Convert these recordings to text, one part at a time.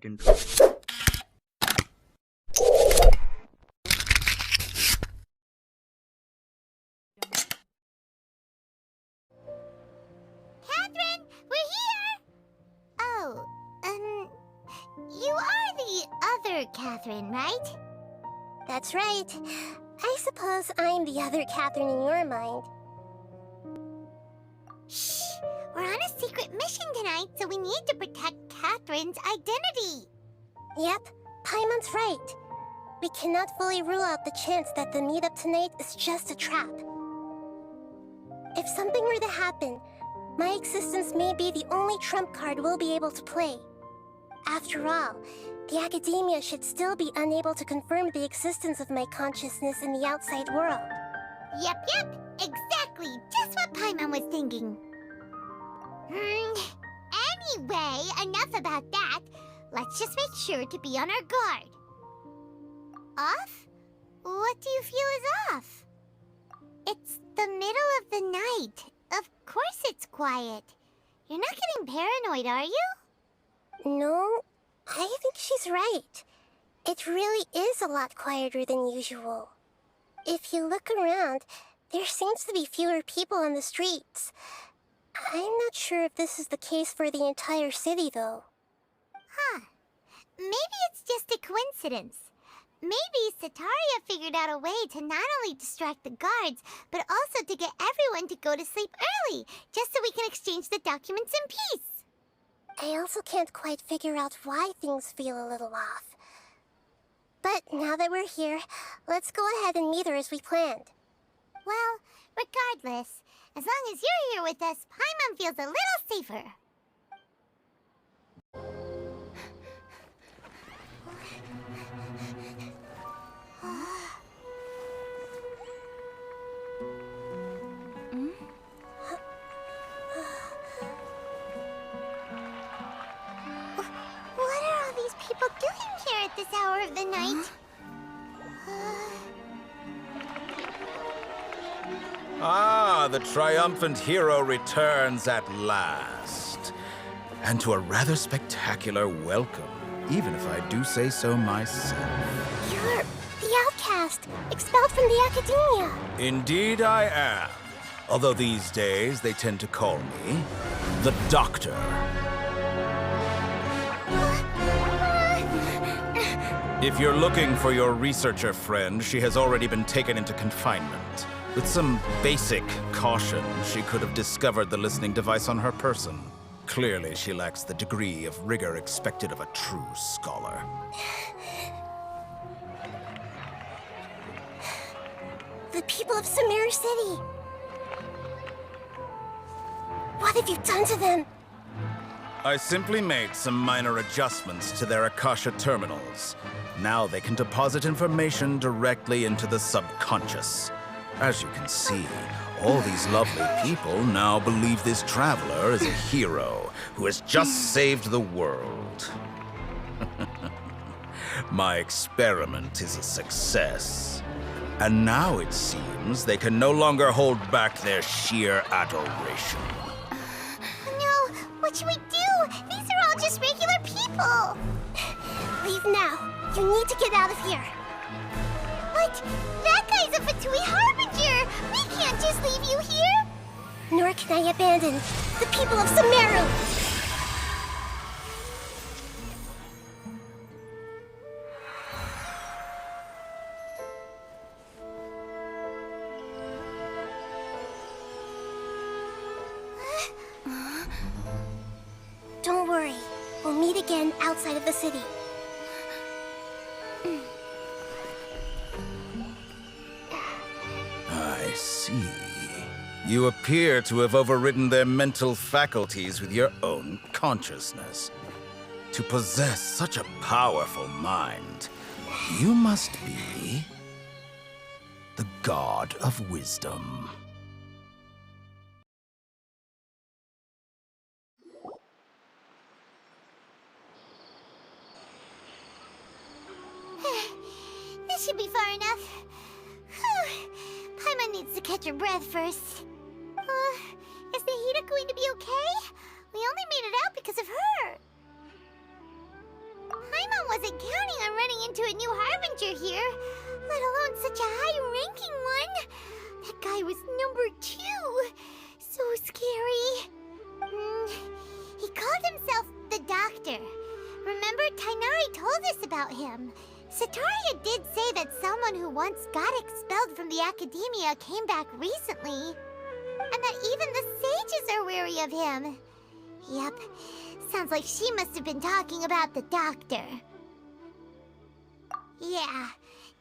Dendro. Catherine, we're here! Oh, you are the other Catherine, right? That's right. I suppose I'm the other Catherine in your mind. Shh! We're on a secret mission tonight, so we need to protect Catherine's identity. Yep, Paimon's right. We cannot fully rule out the chance that the meetup tonight is just a trap. If something were to happen, my existence may be the only trump card we'll be able to play. After all, the academia should still be unable to confirm the existence of my consciousness in the outside world. Yep, exactly, just what Paimon was thinking. Anyway, enough about that. Let's just make sure to be on our guard. Off? What do you feel is off? It's the middle of the night. Of course it's quiet. You're not getting paranoid, are you? No, I think she's right. It really is a lot quieter than usual. If you look around, there seems to be fewer people on the streets. I'm not sure if this is the case for the entire city, though. Huh. Maybe it's just a coincidence. Maybe Sataria figured out a way to not only distract the guards, but also to get everyone to go to sleep early, just so we can exchange the documents in peace. I also can't quite figure out why things feel a little off. But now that we're here, let's go ahead and meet her as we planned. Well, regardless, as long as you're here with us, Paimon feels a little safer. What are all these people doing here at this hour of the night? Ah, the triumphant hero returns at last. And to a rather spectacular welcome, even if I do say so myself. You're the outcast, expelled from the academia. Indeed I am. Although these days they tend to call me the Doctor. If you're looking for your researcher friend, she has already been taken into confinement. With some basic caution, she could have discovered the listening device on her person. Clearly, she lacks the degree of rigor expected of a true scholar. The people of Sumeru City. What have you done to them? I simply made some minor adjustments to their Akasha terminals. Now they can deposit information directly into the subconscious. As you can see, all these lovely people now believe this traveler is a hero who has just saved the world. My experiment is a success. And now it seems they can no longer hold back their sheer adoration. No, what should we do? These are all just regular people. Leave now. You need to get out of here. But that guy's a Fatui Harbinger! We can't just leave you here! Nor can I abandon the people of Sumeru! Don't worry. We'll meet again outside of the city. I see. You appear to have overridden their mental faculties with your own consciousness. To possess such a powerful mind, you must be the god of wisdom. This should be far enough. Whew. Paimon needs to catch her breath first. Is Nahida going to be okay? We only made it out because of her. Paimon wasn't counting on running into a new Harbinger here, let alone such a high-ranking one. That guy was #2. So scary. He called himself the Doctor. Remember, Tighnari told us about him. Sataria did say that someone who once got expelled from the Academia came back recently. And that even the sages are wary of him. Yep, sounds like she must have been talking about the Doctor. Yeah,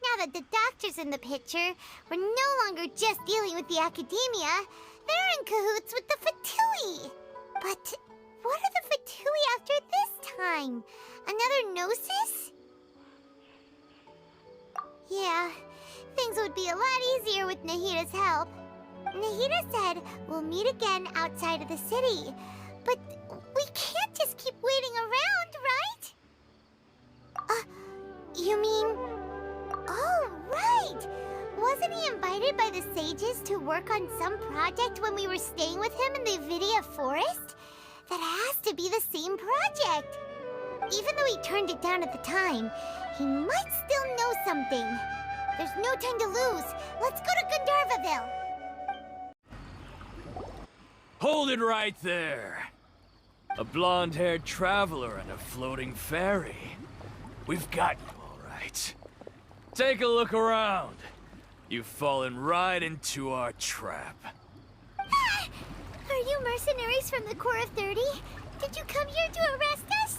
now that the Doctor's in the picture, we're no longer just dealing with the Academia. They're in cahoots with the Fatui. But what are the Fatui after this time? Another Gnosis? Yeah, things would be a lot easier with Nahida's help. Nahida said we'll meet again outside of the city. But we can't just keep waiting around, right? You mean... Oh, right! Wasn't he invited by the sages to work on some project when we were staying with him in the Avidia Forest? That has to be the same project! Even though he turned it down at the time, he might still know something. There's no time to lose. Let's go to Gandharvaville! Hold it right there! A blonde-haired traveler and a floating fairy. We've got you, all right. Take a look around. You've fallen right into our trap. Ah! Are you mercenaries from the Corps of 30? Did you come here to arrest us?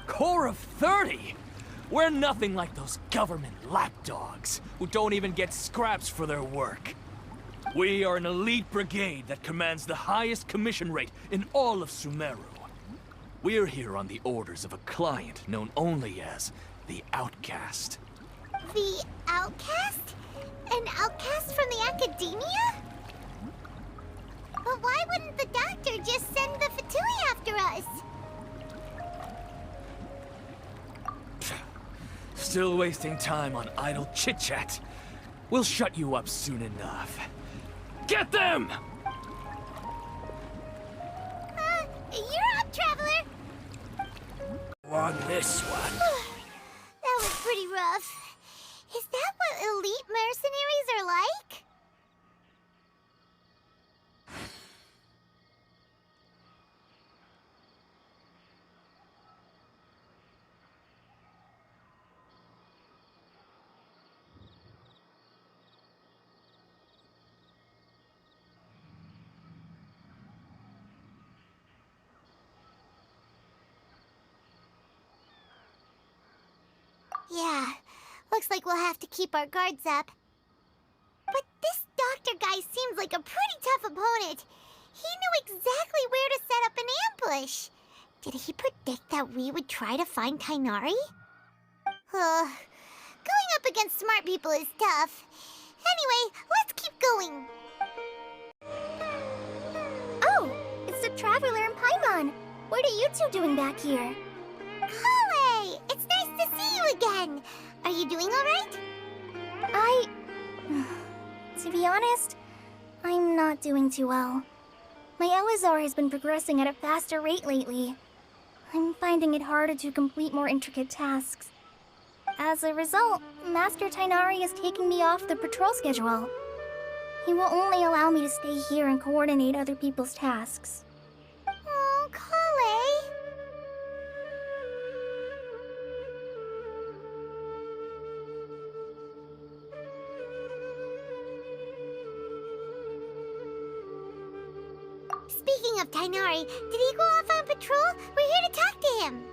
Corps of 30? We're nothing like those government lapdogs who don't even get scraps for their work. We are an elite brigade that commands the highest commission rate in all of Sumeru. We're here on the orders of a client known only as the Outcast. The Outcast? An outcast from the Academia? But why wouldn't the Doctor just send the Fatui after us? Still wasting time on idle chit-chat. We'll shut you up soon enough. Get them! You're up, Traveler! On this one. That was pretty rough. Is that what elite mercenaries are like? Yeah, looks like we'll have to keep our guards up. But this doctor guy seems like a pretty tough opponent. He knew exactly where to set up an ambush. Did he predict that we would try to find Tighnari? Going up against smart people is tough. Anyway, let's keep going. Oh, it's the Traveler and Paimon. What are you two doing back here? Oleh! It's nice to see you again. Are you doing all right? To be honest, I'm not doing too well. My Elazar has been progressing at a faster rate lately. I'm finding it harder to complete more intricate tasks. As a result, Master Tighnari is taking me off the patrol schedule. He will only allow me to stay here and coordinate other people's tasks. Oh, Oleh. Speaking of Tighnari, did he go off on patrol? We're here to talk to him.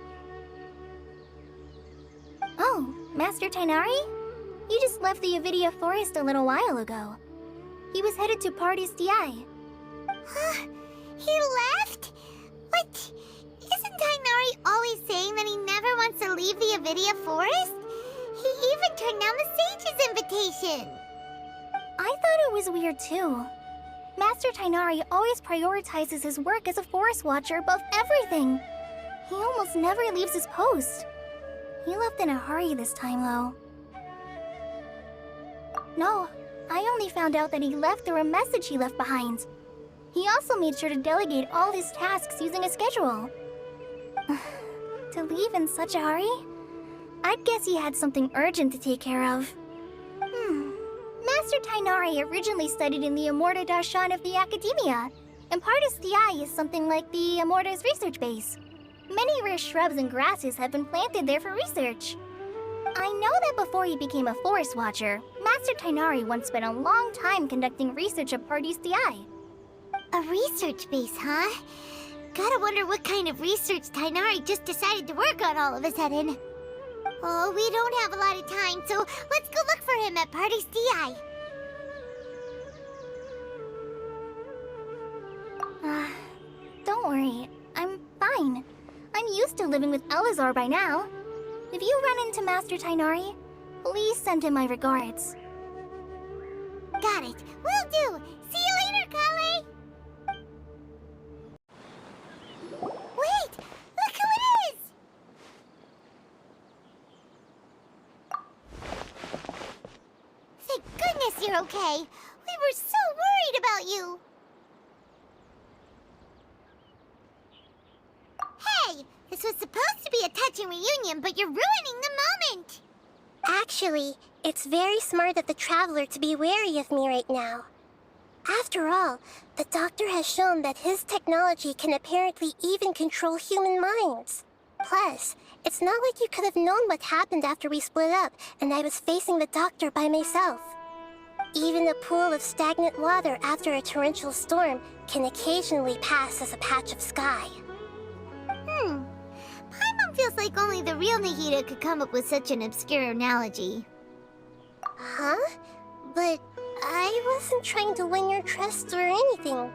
Oh, Master Tighnari? He just left the Avidia Forest a little while ago. He was headed to Party's DI. He left? What? Isn't Tighnari always saying that he never wants to leave the Avidia Forest? He even turned down the sage's invitation. I thought it was weird too. Master Tighnari always prioritizes his work as a forest watcher above everything. He almost never leaves his post. He left in a hurry this time, though. No, I only found out that he left through a message he left behind. He also made sure to delegate all his tasks using a schedule. To leave in such a hurry? I'd guess he had something urgent to take care of. Master Tainari originally studied in the Immorta Darshan of the Academia, and Pardis Di is something like the Immorta's research base. Many rare shrubs and grasses have been planted there for research. I know that before he became a forest watcher, Master Tainari once spent a long time conducting research at Pardis Di. A research base, huh? Gotta wonder what kind of research Tainari just decided to work on all of a sudden. Oh, we don't have a lot of time, so let's go look for him at Pardis Di. Don't worry, I'm fine. I'm used to living with Elazar by now. If you run into Master Tainari, please send him my regards. Got it. Will do. See you later, Kale. Wait! Look who it is! Thank goodness you're okay. We were so worried about you. Hey! This was supposed to be a touching reunion, but you're ruining the moment! Actually, it's very smart of the Traveler to be wary of me right now. After all, the Doctor has shown that his technology can apparently even control human minds. Plus, it's not like you could have known what happened after we split up and I was facing the Doctor by myself. Even a pool of stagnant water after a torrential storm can occasionally pass as a patch of sky. Paimon feels like only the real Nahida could come up with such an obscure analogy. Huh? But I wasn't trying to win your trust or anything. All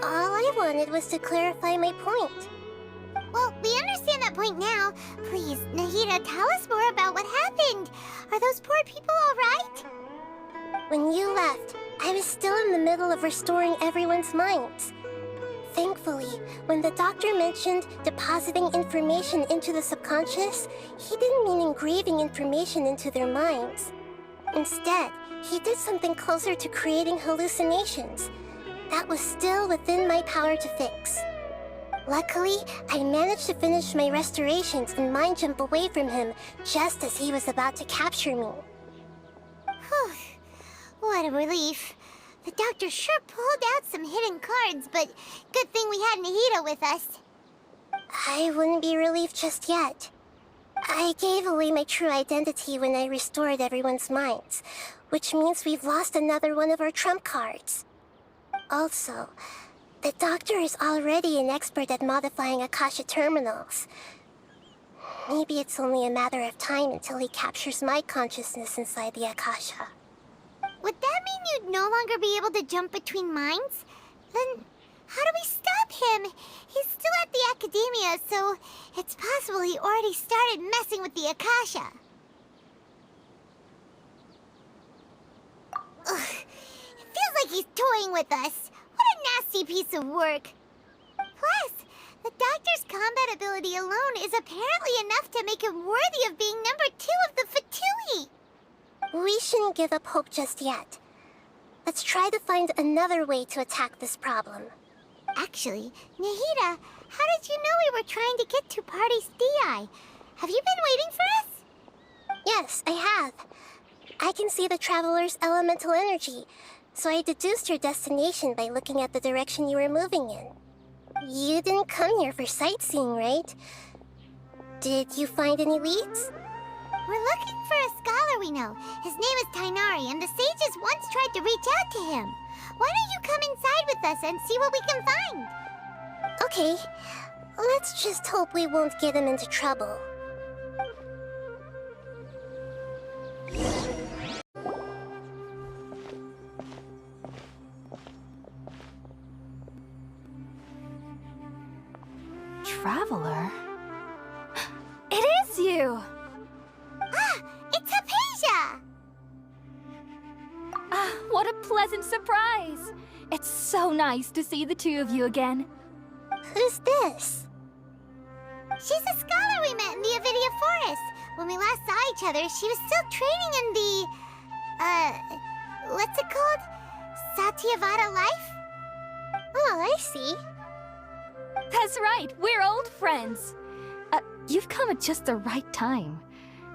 I wanted was to clarify my point. Well, we understand that point now. Please, Nahida, tell us more about what happened. Are those poor people all right? When you left, I was still in the middle of restoring everyone's minds. Thankfully, when the Doctor mentioned depositing information into the subconscious, he didn't mean engraving information into their minds. Instead, he did something closer to creating hallucinations. That was still within my power to fix. Luckily, I managed to finish my restorations and mind jump away from him just as he was about to capture me. Whew. What a relief. The Doctor sure pulled out some hidden cards, but good thing we had Nahida with us. I wouldn't be relieved just yet. I gave away my true identity when I restored everyone's minds, which means we've lost another one of our trump cards. Also, the Doctor is already an expert at modifying Akasha terminals. Maybe it's only a matter of time until he captures my consciousness inside the Akasha. Would that mean you'd no longer be able to jump between minds? Then how do we stop him? He's still at the Academia, so it's possible he already started messing with the Akasha. Ugh, it feels like he's toying with us. What a nasty piece of work. Plus, the Doctor's combat ability alone is apparently enough to make him worthy of being number 2 of the Fatui. We shouldn't give up hope just yet. Let's try to find another way to attack this problem. Actually, Nahida, how did you know we were trying to get to Pardis Di? Have you been waiting for us? Yes, I have. I can see the Traveler's elemental energy, so I deduced your destination by looking at the direction you were moving in. You didn't come here for sightseeing, right? Did you find any leads? We're looking for a scholar we know. His name is Tainari, and the sages once tried to reach out to him. Why don't you come inside with us and see what we can find? Okay, let's just hope we won't get him into trouble. Traveler? It is you! Ah, it's Hypatia! Ah, what a pleasant surprise! It's so nice to see the two of you again. Who's this? She's a scholar we met in the Avidia Forest. When we last saw each other, she was still training in the... what's it called? Satyavada life? Oh, I see. That's right, we're old friends. You've come at just the right time.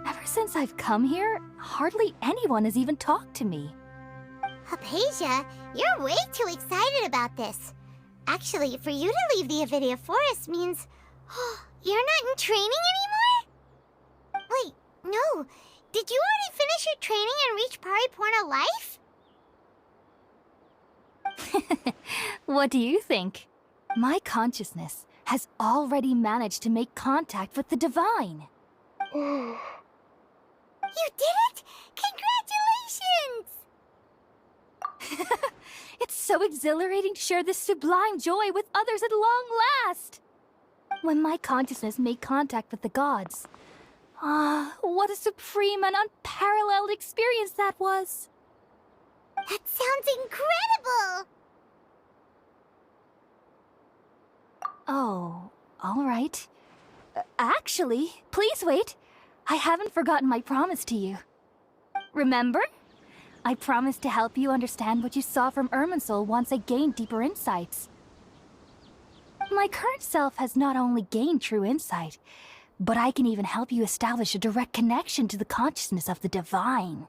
Ever since I've come here, hardly anyone has even talked to me. Hypatia, you're way too excited about this. Actually, for you to leave the Avidia Forest means... you're not in training anymore? Wait, no. Did you already finish your training and reach Pariporna life? What do you think? My consciousness has already managed to make contact with the divine. You did it! Congratulations! It's so exhilarating to share this sublime joy with others at long last! When my consciousness made contact with the gods, what a supreme and unparalleled experience that was! That sounds incredible! Oh, all right. Actually, please wait. I haven't forgotten my promise to you. Remember? I promised to help you understand what you saw from Irminsul once I gained deeper insights. My current self has not only gained true insight, but I can even help you establish a direct connection to the consciousness of the divine.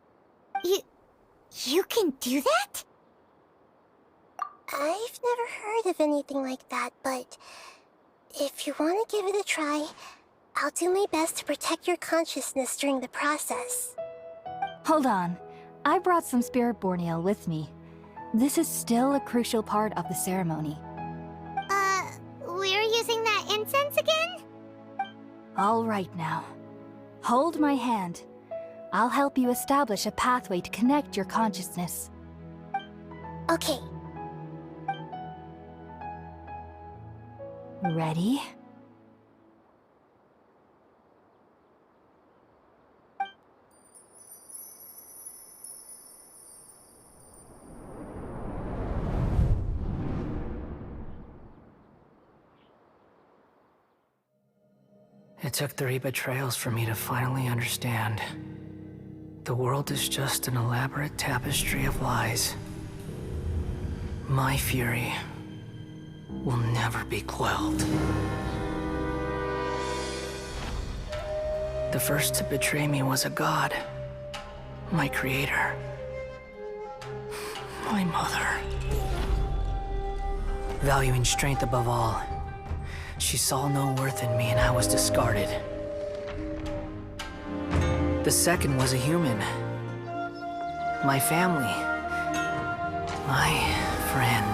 You can do that? I've never heard of anything like that, but if you want to give it a try, I'll do my best to protect your consciousness during the process. Hold on. I brought some spirit borneal with me. This is still a crucial part of the ceremony. We're using that incense again? All right now. Hold my hand. I'll help you establish a pathway to connect your consciousness. Okay. Ready? It took 3 betrayals for me to finally understand. The world is just an elaborate tapestry of lies. My fury will never be quelled. The first to betray me was a god. My creator. My mother. Valuing strength above all, she saw no worth in me and I was discarded. The second was a human. My family. My friend.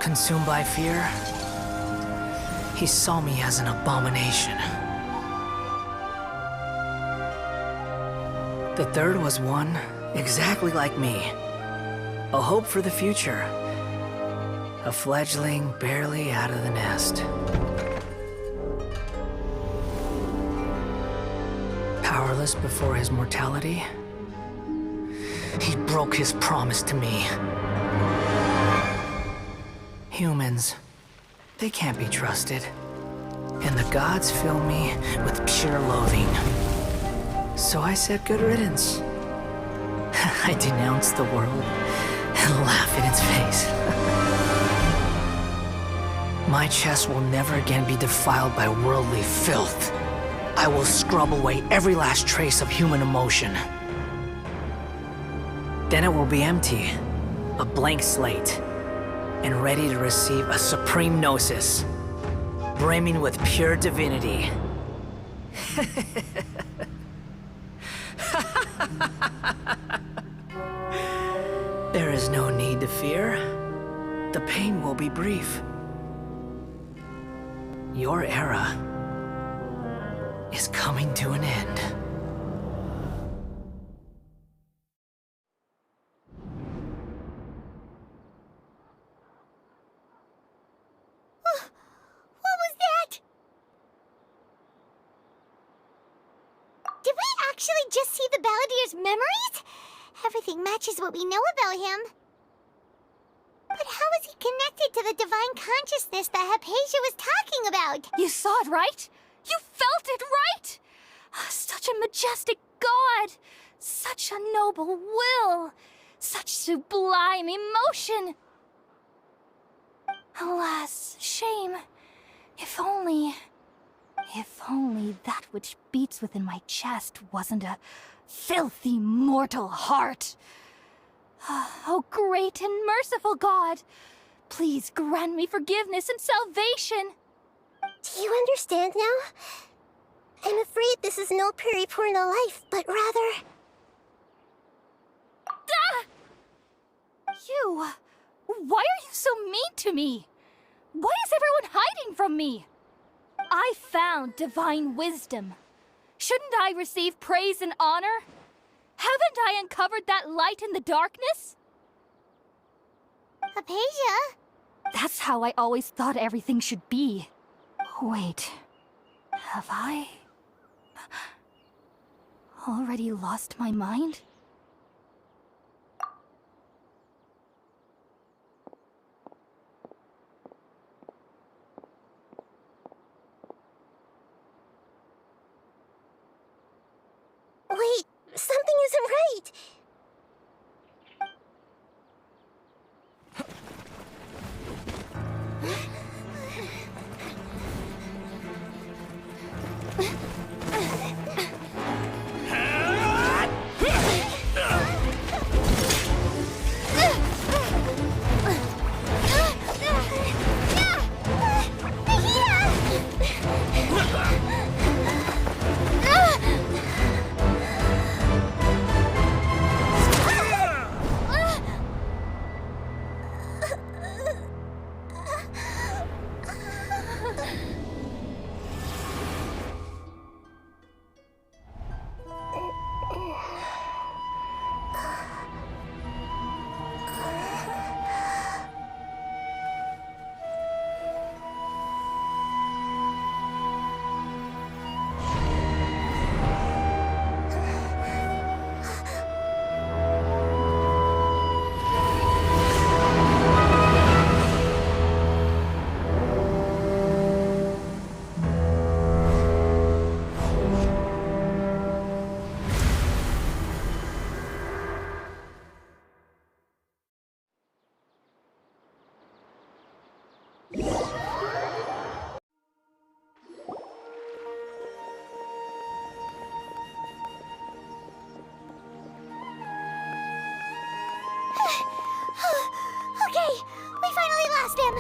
Consumed by fear, he saw me as an abomination. The third was one exactly like me. A hope for the future. A fledgling barely out of the nest. Powerless before his mortality, he broke his promise to me. Humans, they can't be trusted. And the gods fill me with pure loathing. So I said good riddance. I denounced the world and laugh in its face. My chest will never again be defiled by worldly filth. I will scrub away every last trace of human emotion. Then it will be empty, a blank slate, and ready to receive a supreme gnosis, brimming with pure divinity. There is no need to fear. The pain will be brief. Your era is coming to an end. What was that? Did we actually just see the Balladier's memories? Everything matches what we know about him. But how is he connected to the divine consciousness that Hypatia was talking about? You saw it, right? You felt it, right? Such a majestic god! Such a noble will! Such sublime emotion! Alas, shame. If only... If only that which beats within my chest wasn't a filthy mortal heart. Oh, great and merciful God, please grant me forgiveness and salvation. Do you understand now? I'm afraid this is no periporno life, but rather... Ah! You! Why are you so mean to me? Why is everyone hiding from me? I found divine wisdom. Shouldn't I receive praise and honor? Haven't I uncovered that light in the darkness? Hypatia? That's how I always thought everything should be. Wait, have I already lost my mind? Wait, something isn't right! Okay, we finally lost him!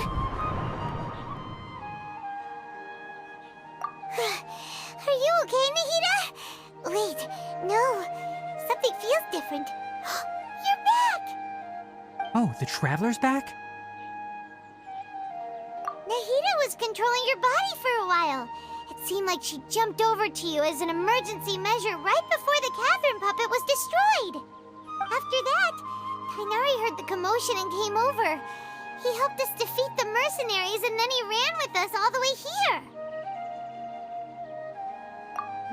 Are you okay, Nahida? Wait, no. Something feels different. You're back! Oh, the Traveler's back? Nahida was controlling your body for a while. It seemed like she jumped over to you as an emergency measure right before the Catherine puppet was destroyed. After that, Kainari heard the commotion and came over. He helped us defeat the mercenaries and then he ran with us all the way here.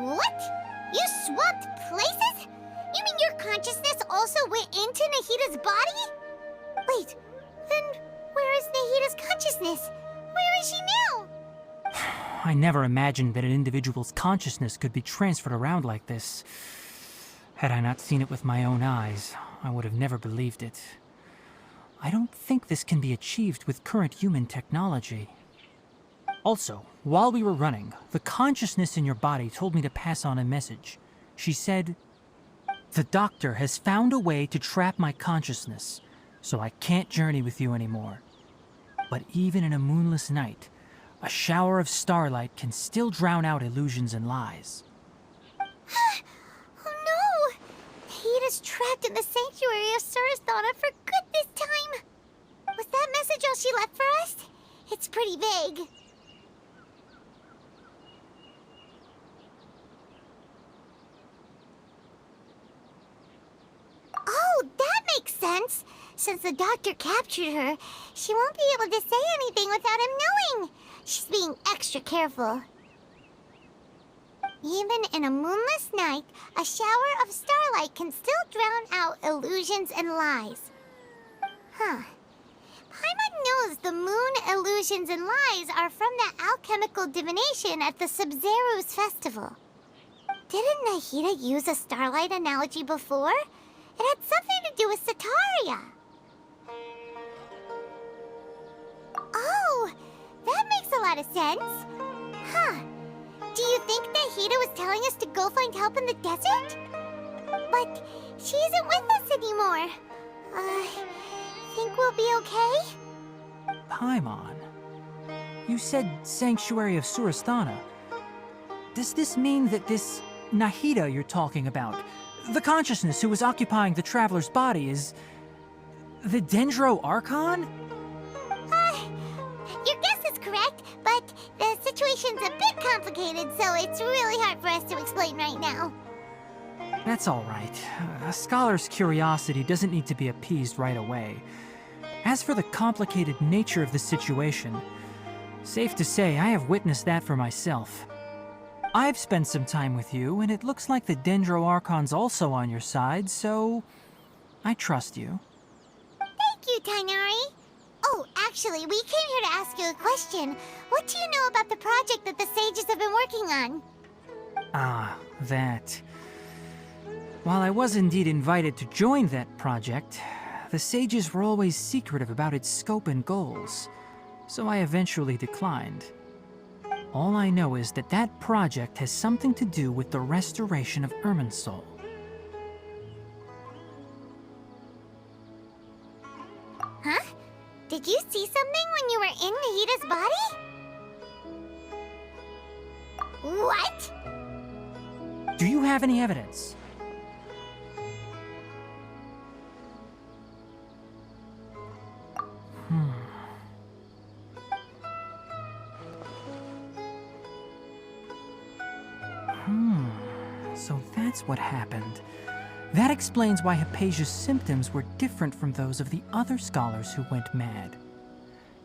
What? You swapped places? You mean your consciousness also went into Nahida's body? Wait, then where is Nahida's consciousness? Where is she now? I never imagined that an individual's consciousness could be transferred around like this. Had I not seen it with my own eyes, I would have never believed it. I don't think this can be achieved with current human technology. Also, while we were running, the consciousness in your body told me to pass on a message. She said, "The doctor has found a way to trap my consciousness, so I can't journey with you anymore. But even in a moonless night, a shower of starlight can still drown out illusions and lies." Oh no! Nahida's trapped in the sanctuary of Sarathana for good this time! Was that message all she left for us? It's pretty vague. Oh, that makes sense! Since the doctor captured her, she won't be able to say anything without him knowing. She's being extra careful. Even in a moonless night, a shower of starlight can still drown out illusions and lies. Huh. Paimon knows the moon illusions and lies are from the alchemical divination at the Sub-Zero's festival. Didn't Nahida use a starlight analogy before? It had something to do with Sataria. Oh, that makes a lot of sense. Huh. Do you think Nahida was telling us to go find help in the desert? But she isn't with us anymore. Think we'll be okay? Paimon, you said Sanctuary of Surasthana. Does this mean that this Nahida you're talking about, the consciousness who was occupying the traveler's body, is the Dendro Archon? Your guess is correct, but the situation's a bit complicated, so it's really hard for us to explain right now. That's all right. A scholar's curiosity doesn't need to be appeased right away. As for the complicated nature of the situation, safe to say I have witnessed that for myself. I've spent some time with you, and it looks like the Dendro Archon's also on your side, so I trust you. Thank you, Tighnari. Oh, actually, we came here to ask you a question. What do you know about the project that the sages have been working on? Ah, that. While I was indeed invited to join that project, the sages were always secretive about its scope and goals, so I eventually declined. All I know is that that project has something to do with the restoration of Irminsul. Huh? Did you see something when you were in Nahida's body? What? Do you have any evidence? So that's what happened. That explains why Hypatia's symptoms were different from those of the other scholars who went mad.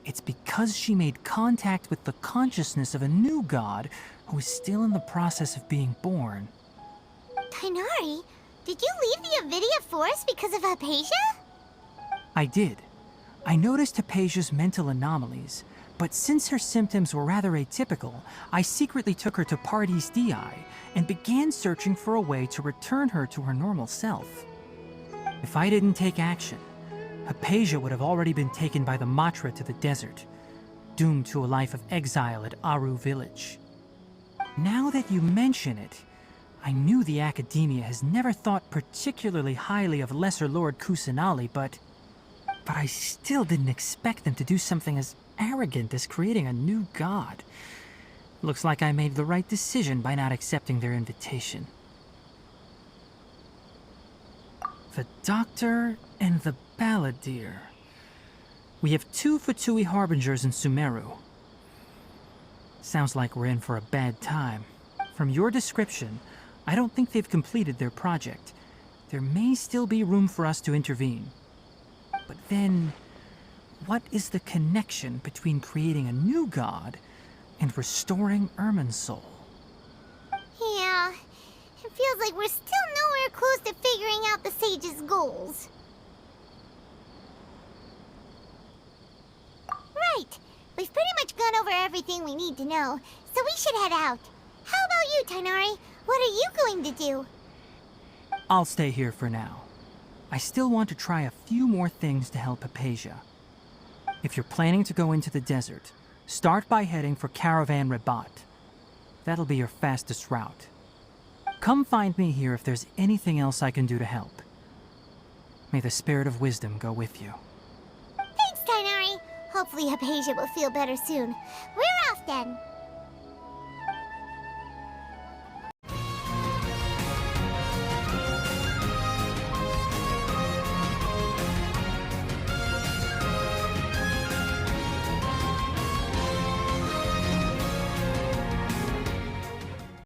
It's because she made contact with the consciousness of a new god who is still in the process of being born. Tighnari, did you leave the Avidia Forest because of Hypatia? I did. I noticed Hypatia's mental anomalies, but since her symptoms were rather atypical, I secretly took her to Pardes Dii and began searching for a way to return her to her normal self. If I didn't take action, Hypatia would have already been taken by the Matra to the desert, doomed to a life of exile at Aru village. Now that you mention it, I knew the Academia has never thought particularly highly of Lesser Lord Kusanali, but I still didn't expect them to do something as arrogant as creating a new god. Looks like I made the right decision by not accepting their invitation. The Doctor and the Balladeer. We have 2 Fatui Harbingers in Sumeru. Sounds like we're in for a bad time. From your description, I don't think they've completed their project. There may still be room for us to intervene. But then, what is the connection between creating a new god and restoring Irminsul? Yeah, it feels like we're still nowhere close to figuring out the sage's goals. Right, we've pretty much gone over everything we need to know, so we should head out. How about you, Tighnari? What are you going to do? I'll stay here for now. I still want to try a few more things to help Hypatia. If you're planning to go into the desert, start by heading for Caravan Rabat. That'll be your fastest route. Come find me here if there's anything else I can do to help. May the spirit of wisdom go with you. Thanks, Tighnari. Hopefully Hypatia will feel better soon. We're off then.